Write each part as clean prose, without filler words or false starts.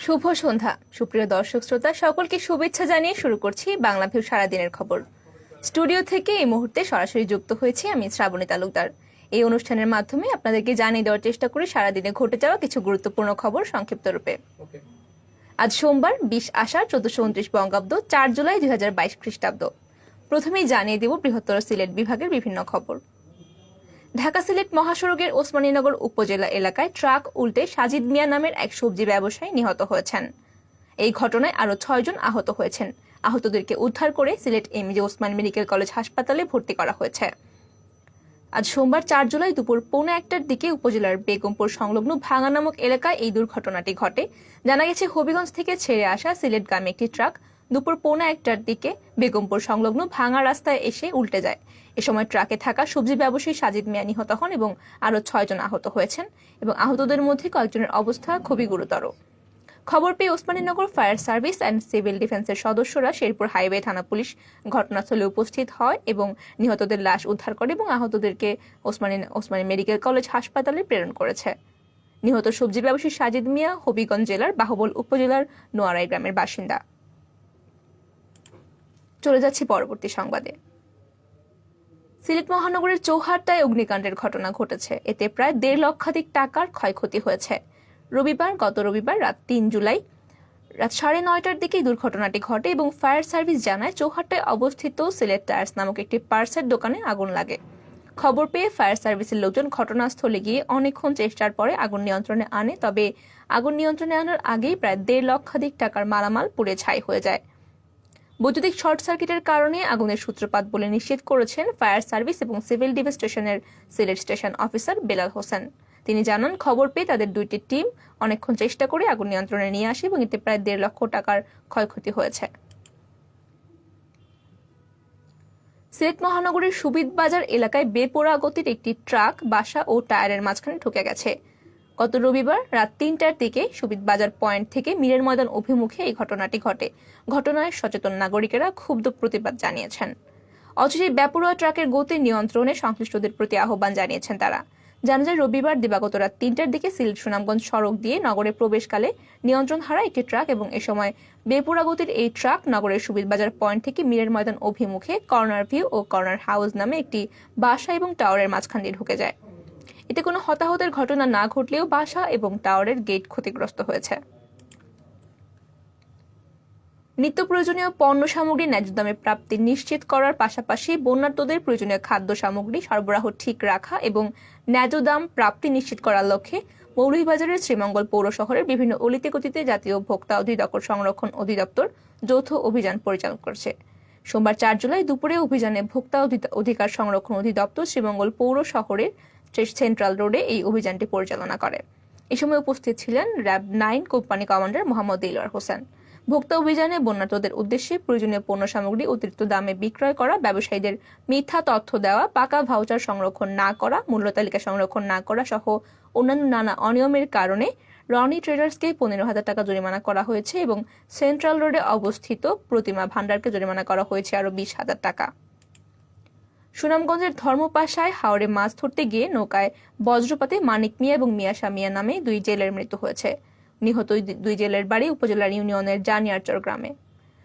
শুভ সন্ধ্যা সুপ্রিয় দর্শক শ্রোতা সকলকে শুভেচ্ছা জানিয়ে শুরু করছি বাংলাভিউ সারাদিনের খবর। স্টুডিও থেকে এই মুহূর্তে সরাসরি যুক্ত হয়েছি আমি শ্রাবণী তালুকদার। এই অনুষ্ঠানের মাধ্যমে আপনাদেরকে জানিয়ে দেওয়ার চেষ্টা করি সারাদিনে ঘটে যাওয়া কিছু গুরুত্বপূর্ণ খবর সংক্ষিপ্ত রূপে। আজ সোমবার 20 আষাঢ় 1429 বঙ্গাব্দ 4 জুলাই 2022 খ্রিস্টাব্দ। প্রথমেই জানিয়ে দেব বৃহত্তর সিলেট বিভাগের বিভিন্ন খবর। ঢাকা সিলেট মহাসড়কের ওসমানীনগর উপজেলা এলাকায় ট্রাক উল্টে সাজিদ মিয়া নামের এক সবজি ব্যবসায়ী নিহত হয়েছেন। এই ঘটনায় আরো 6 জন আহত হয়েছেন। আহতদেরকে উদ্ধার করে সিলেট এমজে ওসমান মেডিকেল কলেজ হাসপাতালে ভর্তি করা হয়েছে। আজ সোমবার 4 জুলাই দুপুর 1:15টার দিকে উপজেলার বেগমপুর সংলগ্ন ভাঙা নামক এলাকায় এই দুর্ঘটনাটি ঘটে। জানা গেছে হবিগঞ্জ থেকে ছেড়ে আসা সিলেটগামী একটি ট্রাক দুপুর 1:15টার দিকে বেগমপুর সংলগ্ন ভাঙা রাস্তায় এসে উল্টে যায়। এ সময় ট্রাকে থাকা সবজি ব্যবসায়ী সাজিদ মিয়া নিহত হন এবং আরো 6 জন আহত হয়েছেন এবং আহতদের মধ্যে কয়েকজনের অবস্থা খুবই গুরুতর। খবর পেয়ে Osmaninagar fire service and civil ডিফেন্সের সদস্যরা শেরপুর হাইওয়ে থানা পুলিশ ঘটনাস্থলে উপস্থিত হয় এবং নিহতদের লাশ উদ্ধার করে এবং আহতদেরকে ওসমানী মেডিকেল কলেজ হাসপাতালে প্রেরণ করেছে। নিহত সবজি ব্যবসায়ী সাজিদ মিয়া হবিগঞ্জ জেলার বাহুবল উপজেলার নোয়ারাই গ্রামের বাসিন্দা। চলে যাচ্ছি পরবর্তী সংবাদে। সিলেট মহানগরের চৌহাট্টায় অগ্নিকাণ্ডের ঘটনা ঘটেছে। এতে প্রায় 1.5 লক্ষাধিক টাকার ক্ষয়ক্ষতি হয়েছে। গত রবিবার রাত 3 জুলাই রাত 9:30টার দিকে দুর্ঘটনাটি ঘটে এবং ফায়ার সার্ভিস জানায় চৌহাট্টায় অবস্থিত সিলেট টায়ার্স নামক একটি পার্সের দোকানে আগুন লাগে। খবর পেয়ে ফায়ার সার্ভিসের লোকজন ঘটনাস্থলে গিয়ে অনেকক্ষণ চেষ্টার পরে আগুন নিয়ন্ত্রণে আনে, তবে আগুন নিয়ন্ত্রণে আনার আগেই প্রায় 1.5 লক্ষাধিক টাকার মালামাল পুড়ে ছাই হয়ে যায়। বৈদ্যুতিক শর্ট সার্কিটের কারণে আগুনের সূত্রপাত বলে নিশ্চিত করেছেন ফায়ার সার্ভিস এবং সিভিল ডিফেন্স স্টেশনের সিলেট স্টেশন অফিসার বেলাল হোসেন। তিনি জানান, খবর পেয়ে তাদের 2টি টিম অনেকক্ষণ চেষ্টা করে আগুন নিয়ন্ত্রণে নিয়ে আসে এবং এতে প্রায় 1.5 লক্ষ টাকার ক্ষয়ক্ষতি হয়েছে। সিলেট মহানগরের সুবিদ বাজার এলাকায় বেপরোয়া গতির একটি ট্রাক বাসা ও টায়ারের মাঝখানে ঢুকে গেছে। গত রবিবার রাত 3টার দিকে সুবিদ বাজার পয়েন্ট থেকে মীরের ময়দান অভিমুখে এই ঘটনাটি ঘটে। ঘটনায় সচেতন নাগরিকেরা ক্ষুব্ধ প্রতিবাদ জানিয়েছেন। অথচ বেপরোয়া ট্রাকের গতি নিয়ন্ত্রণে সংশ্লিষ্টদের প্রতি আহ্বান জানিয়েছেন তারা। জানা যায়, রবিবার দিবাগত রাত 3টার দিকে সিলেট সুনামগঞ্জ সড়ক দিয়ে নগরে প্রবেশকালে নিয়ন্ত্রণ হারায় একটি ট্রাক এবং এ সময় বেপরোয়া গতির এই ট্রাক নগরের সুবিদ বাজার পয়েন্ট থেকে মীরের ময়দান অভিমুখে কর্নার ভিউ ও কর্নার হাউস নামে একটি বাসা এবং টাওয়ারের মাঝখান দিয়ে ঢুকে যায়। এতে কোনো হতাহতের ঘটনা না ঘটলেও বাসা এবং টাওয়ারের গেট ক্ষতিগ্রস্ত হয়েছে। নিত্য প্রয়োজনীয় পণ্য সামগ্রী ন্যায্য দামে প্রাপ্তি নিশ্চিত করার পাশাপাশি বন্যার্তদের প্রয়োজনীয় খাদ্য সামগ্রী সরবরাহ ঠিক রাখা এবং ন্যায্য দাম প্রাপ্তি নিশ্চিত করার লক্ষ্যে মৌলভীবাজারের শ্রীমঙ্গল পৌর শহরের বিভিন্ন অলিতে গতিতে জাতীয় ভোক্তা অধিদপ্তর সংরক্ষণ অধিদপ্তর যৌথ অভিযান পরিচালনা করছে। সোমবার 4 জুলাই দুপুরে অভিযানে ভোক্তা অধিকার সংরক্ষণ অধিদপ্তর শ্রীমঙ্গল পৌর শহরের সেন্ট্রাল রোডে এই অভিযানটি পরিচালনা করে। এ সময় উপস্থিত ছিলেন RAB 9 company commander Mohammad Dilwar Hossain. ভোক্তা অভিযানে বন্যার্তদের উদ্দেশ্যে প্রয়োজনীয় পণ্য সামগ্রী অতিরিক্ত দামে বিক্রয় করা, ব্যবসায়ীদের মিথ্যা তথ্য দেওয়া, পাকা ভাউচার সংরক্ষণ না করা, মূল্য তালিকা সংরক্ষণ না করা সহ অন্যান্য নানা অনিয়মের কারণে রনি ট্রেডার্সকে 15,000 টাকা জরিমানা করা হয়েছে এবং সেন্ট্রাল রোডে অবস্থিত প্রতিমা ভান্ডারকে জরিমানা করা হয়েছে আরো 20,000 টাকা। সুনামগঞ্জের ধর্মপাশায় হাওরে মাছ ধরতে গিয়ে নৌকায় বজ্রপাতে মানিক মিয়া এবং মিয়াশা মিয়া নামে 2 জেলের মৃত্যু হয়েছে। নিহত 2 জেলের বাড়ি উপজেলার ইউনিয়নের জানিয়ারচর গ্রামে।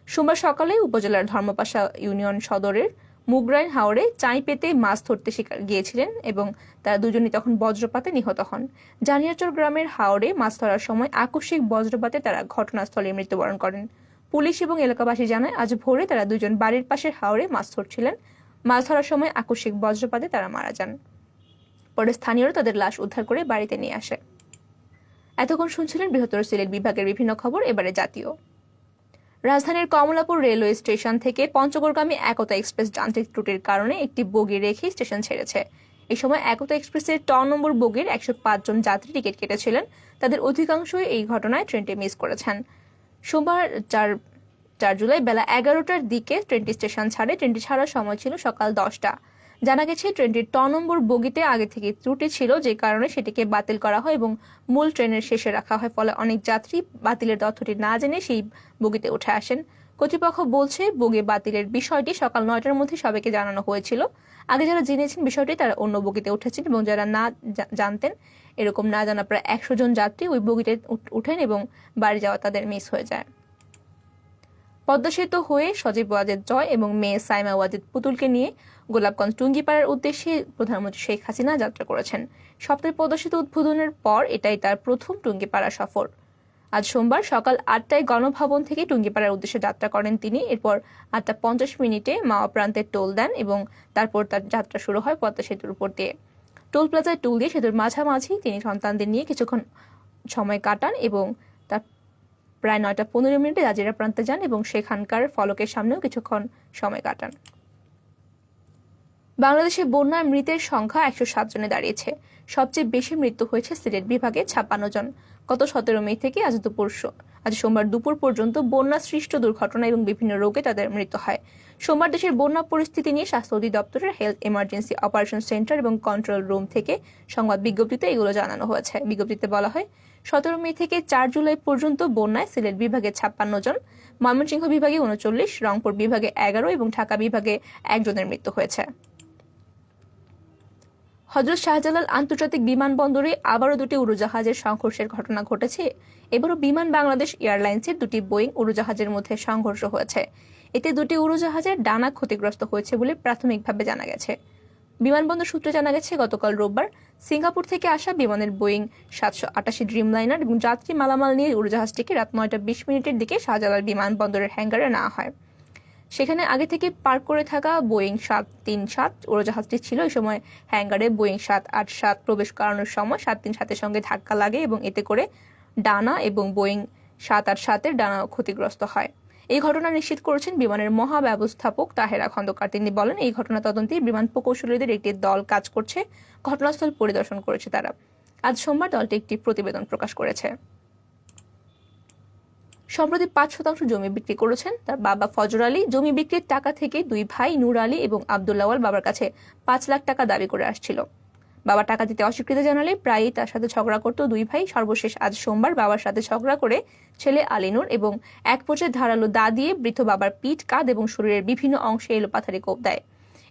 সোমবার সকালে উপজেলার ধর্মপাশা ইউনিয়ন সদরের মুগরাইন হাওরে চাই পেতে মাছ ধরতে গিয়েছিলেন এবং তারা দুজনই তখন বজ্রপাতে নিহত হন। জানিয়ারচর গ্রামের হাওরে মাছ ধরার সময় আকস্মিক বজ্রপাতে তারা ঘটনাস্থলে মৃত্যুবরণ করেন। পুলিশ এবং এলাকাবাসী জানায়, আজ ভোরে তারা দুজন বাড়ির পাশের হাওরে মাছ ধরছিলেন। মাছ ধরার সময় আকস্মিক বজ্রপাতে তারা মারা যান। পরে স্থানীয়রা তাদের লাশ উদ্ধার করে বাড়িতে নিয়ে আসে। এতক্ষণ শুনছিলেন বৃহত্তর সিলেট বিভাগের বিভিন্ন খবর। এবারে জাতীয়। রাজধানীর কমলাপুর রেলওয়ে স্টেশন থেকে পঞ্চগড়গামী একতা এক্সপ্রেস যান্ত্রিক ত্রুটির কারণে একটি বগি রেখে স্টেশন ছেড়েছে। এই সময় একতা এক্সপ্রেসের 10 নম্বর বগির 105 জন যাত্রী টিকিট কেটেছিলেন। তাদের অধিকাংশই এই ঘটনায় ট্রেনটি মিস করেছেন। সোমবার 4 জুলাই বেলা 11টার দিকে ট্রেনটি স্টেশন ছাড়ে। ট্রেনটি ছাড়ার সময় ছিল সকাল 10টা। জানা গেছে, ট্রেনটির 10 নম্বর বগিতে আগে থেকে ত্রুটি ছিল, যে কারণে সেটিকে বাতিল করা হয় এবং মূল ট্রেনের শেষে রাখা হয়। ফলে অনেক যাত্রী বাতিলের তথ্যটি না জেনে সেই বগিতে উঠে আসেন। কর্তৃপক্ষ বলছে বগি বাতিলের বিষয়টি সকাল 9টার মধ্যে সবাইকে জানানো হয়েছিল। আগে যারা জেনেছেন বিষয়টি তারা অন্য বগিতে উঠেছেন এবং যারা না জানতেন, এরকম না জানা প্রায় 100 জন যাত্রী ওই বগিতে উঠেন এবং বাড়ি যাওয়া তাদের মিস হয়ে যায়। পদ্মা সেতু হয়ে সজীব ওয়াজেদ জয় এবং মেয়ে সাইমা ওয়াজেদ পুতুলকে নিয়ে গোলাপগঞ্জ টুঙ্গিপাড়ার উদ্দেশ্যে প্রধানমন্ত্রী শেখ হাসিনা যাত্রা করেছেন। সপ্তাহে পদ্মা সেতু উদ্বোধনের পর এটাই তার প্রথম টুঙ্গিপাড়া সফর। আজ সোমবার সকাল 8টায় গণভবন থেকে টুঙ্গিপাড়ার উদ্দেশ্যে যাত্রা করেন তিনি। এরপর 8:50 মাওয়া প্রান্তের টোল দেন এবং তারপর তার যাত্রা শুরু হয় পদ্মা সেতুর উপর দিয়ে। টোল প্লাজায় টোল দিয়ে সেতুর মাঝামাঝি তিনি সন্তানদের নিয়ে কিছুক্ষণ সময় কাটান এবং তার প্রায় 9:15 জাজিরা প্রান্তে যান এবং সেখানকার ফলকের সামনেও কিছুক্ষণ সময় কাটান। বাংলাদেশে বন্যায় মৃতের সংখ্যা 107 জনে দাঁড়িয়েছে। সবচেয়ে বেশি মৃত্যু হয়েছে সিলেট বিভাগে 56 জন। গত 17 মে থেকে আজ সোমবার দুপুর পর্যন্ত বন্যা সৃষ্ট দুর্ঘটনা এবং বিভিন্ন রোগে তাদের মৃত্যু হয়। সোমবার দেশের বন্যা পরিস্থিতি নিয়ে স্বাস্থ্য অধিদপ্তরের হেলথ ইমার্জেন্সি অপারেশন সেন্টার এবং কন্ট্রোল রুম থেকে সংবাদ বিজ্ঞপ্তিতে এগুলো জানানো হয়েছে। বিজ্ঞপ্তিতে বলা হয়, 17 মে থেকে 4 জুলাই পর্যন্ত বন্যায় সিলেট বিভাগে 56 জন, ময়মনসিংহ বিভাগে 39, রংপুর বিভাগে 11 এবং ঢাকা বিভাগে 1 জনের মৃত্যু হয়েছে। হযরত শাহজালাল আন্তর্জাতিক বিমানবন্দরে আবারও 2টি উড়োজাহাজের সংঘর্ষের ঘটনা ঘটেছে। এবারও বিমান বাংলাদেশ এয়ারলাইন্সের 2টি বোয়িং উড়োজাহাজের মধ্যে সংঘর্ষ হয়েছে। এতে 2টি উড়োজাহাজের ডানা ক্ষতিগ্রস্ত হয়েছে বলে প্রাথমিকভাবে জানা গেছে। বিমানবন্দর সূত্রে জানা গেছে, গতকাল রোববার সিঙ্গাপুর থেকে আসা বিমানের বোয়িং 788 ড্রিমলাইনার এবং যাত্রী মালামাল নিয়ে উড়োজাহাজটিকে রাত 9:20 দিকে শাহজালাল বিমানবন্দরের হ্যাঙ্গারে নেওয়া হয়। সেখানে আগে থেকে পার্ক করে থাকা বোয়িং 737 উড়োজাহাজটি ছিল। এই সময় হ্যাঙ্গারে বোয়িং 787 প্রবেশ করানোর সময় 737-এর সঙ্গে ধাক্কা লাগে এবং এতে করে ডানা এবং বোয়িং 787-এর ডানা ক্ষতিগ্রস্ত হয়। এই ঘটনা নিশ্চিত করেছেন বিমানের মহাব্যবস্থাপক তাহেরা খন্দকার। তিনি বলেন, এই ঘটনা তদন্তে বিমান প্রকৌশলীদের একটি দল কাজ করছে। ঘটনাস্থল পরিদর্শন করেছে তারা। আজ সোমবার দলটি একটি প্রতিবেদন প্রকাশ করেছে। সম্প্রতি 5% জমি বিক্রি করেছেন তার বাবা ফজর আলী। জমি বিক্রির টাকা থেকে দুই ভাই নূর আলী এবং আব্দুল আওয়াল বাবার কাছে 5 লাখ টাকা দাবি করে আসছিল। বাবা টাকা দিতে অস্বীকৃতি জানালে প্রায়ই তার সাথে ঝগড়া করত দুই ভাই। সর্বশেষ আজ সোমবার বাবার সাথে ঝগড়া করে ছেলে আলী নূর এবং এক পর্যায়ে ধারালো দা দিয়ে বৃদ্ধ বাবার পিঠ, কাঁধ এবং শরীরের বিভিন্ন অংশে এলোপাথারি কোপ দেয়।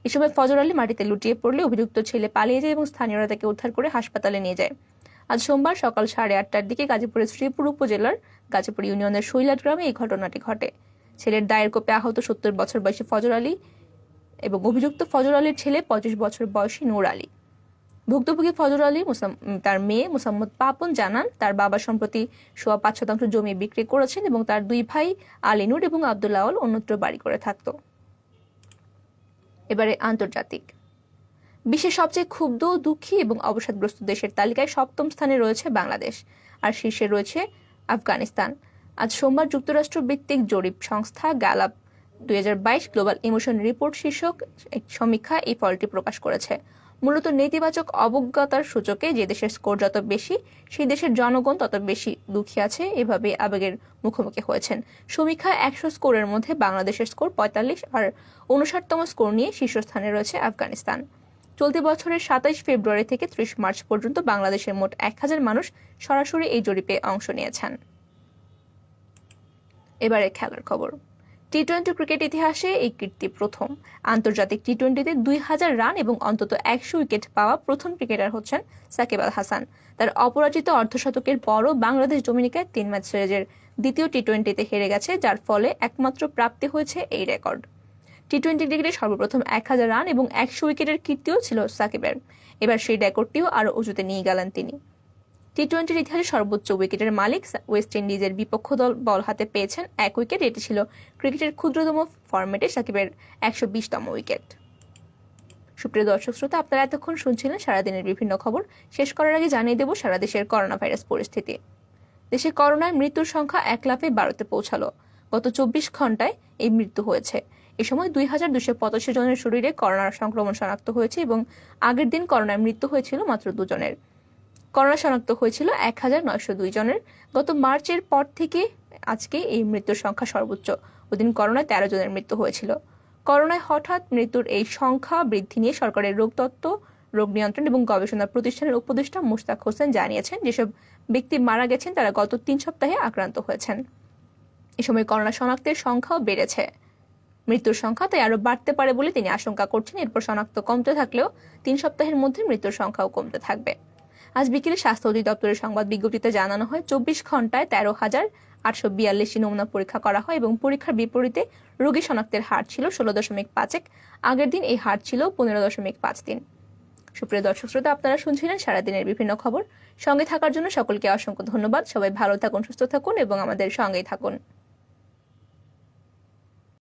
এ সময় ফজর আলী মাটিতে লুটিয়ে পড়লে অভিযুক্ত ছেলে পালিয়ে যায় এবং স্থানীয়রা তাকে উদ্ধার করে হাসপাতালে নিয়ে যায়। আজ সোমবার সকাল 8:30টার দিকে গাজীপুরের শ্রীপুর উপজেলার গাজীপুর ইউনিয়নের শৈলাট গ্রামে এই ঘটনাটি ঘটে। ছেলের দায়ের কোপে আহত 70 বছর বয়সী ফজর আলী এবং অভিযুক্ত ফজর আলীর ছেলে 25 বছর বয়সী নূর আলী। ভুক্তভোগী ফজর আলী তার মেয়ে মুসাম্মদ পাপন জানান, তার বাবা সম্প্রতি 5% জমি বিক্রি করেছেন এবং তার দুই ভাই আলী-নূর এবং আব্দুল আওয়াল অন্যত্র বাড়ি করে থাকত। এবারে আন্তর্জাতিক। বিশ্বের সবচেয়ে ক্ষুব্ধ, দুঃখী এবং অবসাদগ্রস্ত দেশের তালিকায় 7ম স্থানে রয়েছে বাংলাদেশ, আর শীর্ষে রয়েছে আফগানিস্তান। আজ সোমবার যুক্তরাষ্ট্র ভিত্তিক জরিপ সংস্থা গ্যালাপ 2022 গ্লোবাল ইমোশন রিপোর্ট শীর্ষক এক সমীক্ষা এই ফলটি প্রকাশ করেছে। মূলত নেতিবাচক অবজ্ঞতার সূচকে যে দেশের স্কোর যত বেশি, সেই দেশের জনগণ তত বেশি দুঃখী আছে, এভাবে আবেগের মুখোমুখি হয়েছেন। সমীক্ষায় 100 স্কোরের মধ্যে বাংলাদেশের স্কোর 45 আর 59তম স্কোর নিয়ে শীর্ষস্থানে রয়েছে আফগানিস্তান। চলতি বছরের 27 ফেব্রুয়ারি থেকে 30 মার্চ পর্যন্ত বাংলাদেশের মোট 1000 মানুষ সরাসরি এই জরিপে অংশ নিয়েছেন। এবারে খেলার খবর। টি-20 ক্রিকেট ইতিহাসে এই কীর্তি প্রথম। আন্তর্জাতিক টি-20তে 2000 রান এবং অন্তত 100 উইকেট পাওয়া প্রথম ক্রিকেটার হচ্ছেন সাকিব আল হাসান। তার অপরাজিত অর্ধশতকের পরও বাংলাদেশ ডোমিনিকায় 3 ম্যাচ সিরিজের দ্বিতীয় টি-20তে হেরে গেছে, যার ফলে একমাত্র প্রাপ্তি হয়েছে এই রেকর্ড। টি-20 ক্রিকেটে সর্বপ্রথম 1000 রান এবং 100 উইকেটের কীর্তিও ছিল সাকিবের। এবার সেই রেকর্ডটিও আরও উঁচুতে নিয়ে গেলেন তিনি। টি-20 ইতিহাসে সর্বোচ্চ উইকেটের মালিক ওয়েস্ট ইন্ডিজের বিপক্ষ দল বল হাতে পেয়েছেন 1 উইকেট। এটি ছিল ক্রিকেটের ক্ষুদ্রতম ফরম্যাটে সাকিবের 120তম উইকেট। সুপ্রিয় দর্শক শ্রোতা, আপনারা এতক্ষণ শুনছিলেন সারাদিনের বিভিন্ন খবর। শেষ করার আগে জানিয়ে দেব সারা দেশের করোনা ভাইরাস পরিস্থিতি। দেশে করোনায় মৃত্যুর সংখ্যা 1,12তে পৌঁছালো। গত 24 ঘন্টায় এই মৃত্যু হয়েছে। এ সময় 2285 জনের শরীরে করোনার সংক্রমণ শনাক্ত হয়েছে এবং আগের দিন করোনায় মৃত্যু হয়েছিল মাত্র 2 জনের। করোনা শনাক্ত হয়েছিল 1902 জনের। গত মার্চের পর থেকে আজকে এই মৃত্যুর সংখ্যা সর্বোচ্চ। ওদিন করোনায় 13 জনের মৃত্যু হয়েছিল। করোনায় হঠাৎ মৃত্যুর এই সংখ্যা বৃদ্ধি নিয়ে সরকারের রোগতত্ত্ব, রোগ নিয়ন্ত্রণ এবং গবেষণা প্রতিষ্ঠানের উপদেষ্টা মুশতাক হোসেন জানিয়েছেন, যেসব ব্যক্তি মারা গেছেন তারা গত 3 সপ্তাহে আক্রান্ত হয়েছেন। এ সময় করোনা শনাক্তের সংখ্যাও বেড়েছে। মৃত্যুর সংখ্যা তাই আরও বাড়তে পারে বলে তিনি আশঙ্কা করছেন। এরপর শনাক্ত কমতে থাকলেও 3 সপ্তাহের মধ্যে মৃত্যুর সংখ্যাও কমতে থাকবে। আজ বিকেলে স্বাস্থ্য অধিদপ্তরের সংবাদ বিজ্ঞপ্তিতে জানানো হয়, 24 ঘন্টায় 13,842টি নমুনা পরীক্ষা করা হয় এবং পরীক্ষার বিপরীতে রোগী শনাক্তের হার ছিল 16.51। আগের দিন এই হার ছিল 15.53। সুপ্রিয় দর্শক শ্রোতা, আপনারা শুনছিলেন সারাদিনের বিভিন্ন খবর। সঙ্গে থাকার জন্য সকলকে অসংখ্য ধন্যবাদ। সবাই ভালো থাকুন, সুস্থ থাকুন এবং আমাদের সঙ্গেই থাকুন।